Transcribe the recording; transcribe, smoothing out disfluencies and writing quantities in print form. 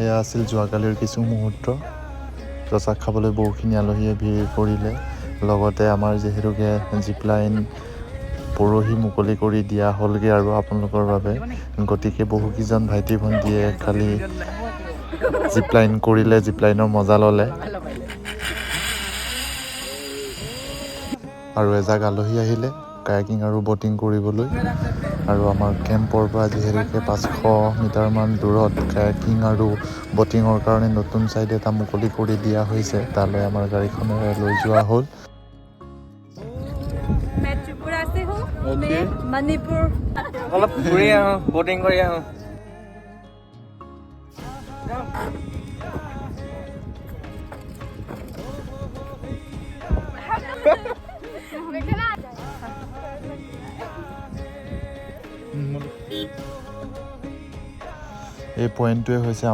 এয়া আছিল যোৱাকালিৰ কিছু মুহূৰ্ত। প্ৰসাদ খাবলৈ বহুখিনি আলহীয়ে ভিৰ কৰিলে। লগতে আমাৰ যিহেতুকে জিপলাইন পৰহি মুকলি কৰি দিয়া হ'লগৈ আৰু আপোনালোকৰ বাবে, গতিকে বহুকেইজন ভাইটি ভণ্টীয়ে খালি জিপলাইন কৰিলে, জিপলাইনৰ মজা ল'লে। আৰু এজাক আলহী আহিলে কায়াকিং আৰু ব'টিং কৰিবলৈ। আৰু আমাৰ কেম্পৰ পৰা যিহেতুকে 500 মিটাৰমান দূৰত কায়াকিং আৰু ব'টিঙৰ কাৰণে নতুন ছাইড এটা মুকলি কৰি দিয়া হৈছে, তালৈ আমাৰ গাড়ীখনেৰে লৈ যোৱা হ'ল। মণিপুৰ অলপ ঘূৰি আহোঁ, ব'টিং কৰি আহোঁ। এই পইণ্টটোৱে হৈছে